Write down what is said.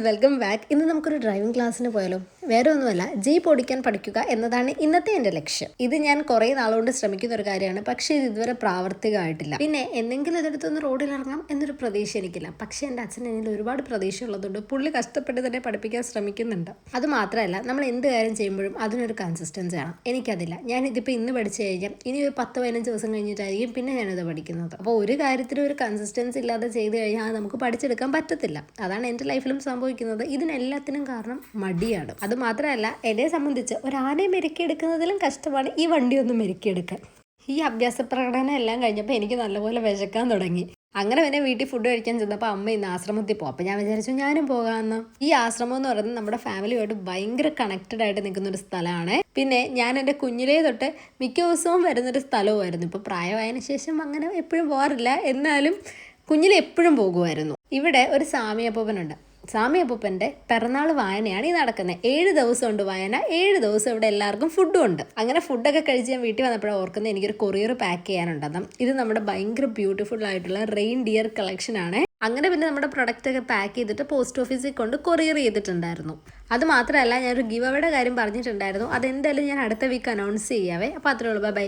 Welcome back. ഇന്ന് നമുക്കൊരു driving ക്ലാസ്സിന് പോയാലോ? വേറെ ഒന്നുമല്ല, ജീപ്പ് ഓടിക്കാൻ പഠിക്കുക എന്നതാണ് ഇന്നത്തെ എൻ്റെ ലക്ഷ്യം. ഇത് ഞാൻ കുറേ നാളുകൊണ്ട് ശ്രമിക്കുന്ന ഒരു കാര്യമാണ്, പക്ഷേ ഇത് ഇതുവരെ പ്രാവർത്തികമായിട്ടില്ല. പിന്നെ എന്തെങ്കിലും ഇതെടുത്തൊന്ന് റോഡിൽ ഇറങ്ങാം എന്നൊരു പ്രതീക്ഷ എനിക്കില്ല. പക്ഷേ എൻ്റെ അച്ഛൻ എന്നിൽ ഒരുപാട് പ്രതീക്ഷ ഉള്ളതുകൊണ്ട് പുള്ളി കഷ്ടപ്പെട്ട് തന്നെ പഠിപ്പിക്കാൻ ശ്രമിക്കുന്നുണ്ട്. അത് മാത്രമല്ല, നമ്മൾ എന്ത് കാര്യം ചെയ്യുമ്പോഴും അതിനൊരു കൺസിസ്റ്റൻസി ആണ്. എനിക്കതില്ല. ഞാനിതിപ്പോൾ ഇന്ന് പഠിച്ചു കഴിഞ്ഞാൽ ഇനി ഒരു 10-15 ദിവസം കഴിഞ്ഞിട്ടായിരിക്കും പിന്നെ ഞാനിത് പഠിക്കുന്നത്. അപ്പോൾ ഒരു കാര്യത്തിലും ഒരു കൺസിസ്റ്റൻസി ഇല്ലാതെ ചെയ്ത് കഴിഞ്ഞാൽ അത് നമുക്ക് പഠിച്ചെടുക്കാൻ പറ്റത്തില്ല. അതാണ് എൻ്റെ ലൈഫിലും സംഭവിക്കുന്നത്. ഇതിനെല്ലാത്തിനും കാരണം മടിയാണ്. അത് മാത്രമല്ല, എന്നെ സംബന്ധിച്ച് ഒരു ആനയെ മെരുക്കിയെടുക്കുന്നതിലും കഷ്ടമാണ് ഈ വണ്ടിയൊന്നും മെരുക്കിയെടുക്കാൻ. ഈ അഭ്യാസ പ്രകടനം എല്ലാം കഴിഞ്ഞപ്പോൾ എനിക്ക് നല്ലപോലെ വിശക്കാൻ തുടങ്ങി. അങ്ങനെ പിന്നെ വീട്ടിൽ ഫുഡ് കഴിക്കാൻ ചെന്നപ്പോൾ അമ്മ ഇന്ന് ആശ്രമത്തിൽ പോകും. അപ്പോൾ ഞാൻ വിചാരിച്ചു ഞാനും പോകാമെന്ന്. ഈ ആശ്രമം എന്ന് പറയുന്നത് നമ്മുടെ ഫാമിലിയുമായിട്ട് ഭയങ്കര കണക്റ്റഡ് ആയിട്ട് നിൽക്കുന്ന ഒരു സ്ഥലമാണ്. പിന്നെ ഞാൻ എൻ്റെ കുഞ്ഞിലേ തൊട്ട് മിക്ക ദിവസവും വരുന്നൊരു സ്ഥലവുമായിരുന്നു. ഇപ്പോൾ പ്രായമായതിനു ശേഷം അങ്ങനെ എപ്പോഴും പോകാറില്ല, എന്നാലും കുഞ്ഞിൽ എപ്പോഴും പോകുമായിരുന്നു. ഇവിടെ ഒരു സാമിയപ്പൂപ്പനുണ്ട്. സാമിയപ്പൂപ്പൻ്റെ പിറന്നാൾ വായനയാണ് ഈ നടക്കുന്നത്. 7 ദിവസം ഉണ്ട് വായന. 7 ദിവസം ഇവിടെ എല്ലാവർക്കും ഫുഡും ഉണ്ട്. അങ്ങനെ ഫുഡൊക്കെ കഴിച്ച് ഞാൻ വീട്ടിൽ വന്നപ്പോഴാണ് ഓർക്കുന്നത് എനിക്കൊരു കൊറിയർ പാക്ക് ചെയ്യാനുണ്ടെന്ന്. ഇത് നമ്മുടെ ഭയങ്കര ബ്യൂട്ടിഫുൾ ആയിട്ടുള്ള റെയിൻ ഡിയർ കളക്ഷൻ ആണ്. അങ്ങനെ പിന്നെ നമ്മുടെ പ്രൊഡക്റ്റ് ഒക്കെ പാക്ക് ചെയ്തിട്ട് പോസ്റ്റ് ഓഫീസിൽ കൊണ്ട് കൊറിയർ ചെയ്തിട്ടുണ്ടായിരുന്നു. അത് മാത്രമല്ല, ഞാനൊരു ഗിവ് അവയുടെ കാര്യം പറഞ്ഞിട്ടുണ്ടായിരുന്നു. അതെന്തായാലും ഞാൻ അടുത്ത വീക്ക് അനൗൺസ് ചെയ്യാവേ. അപ്പോൾ അത്രേ ഉള്ളൂ. ബൈ.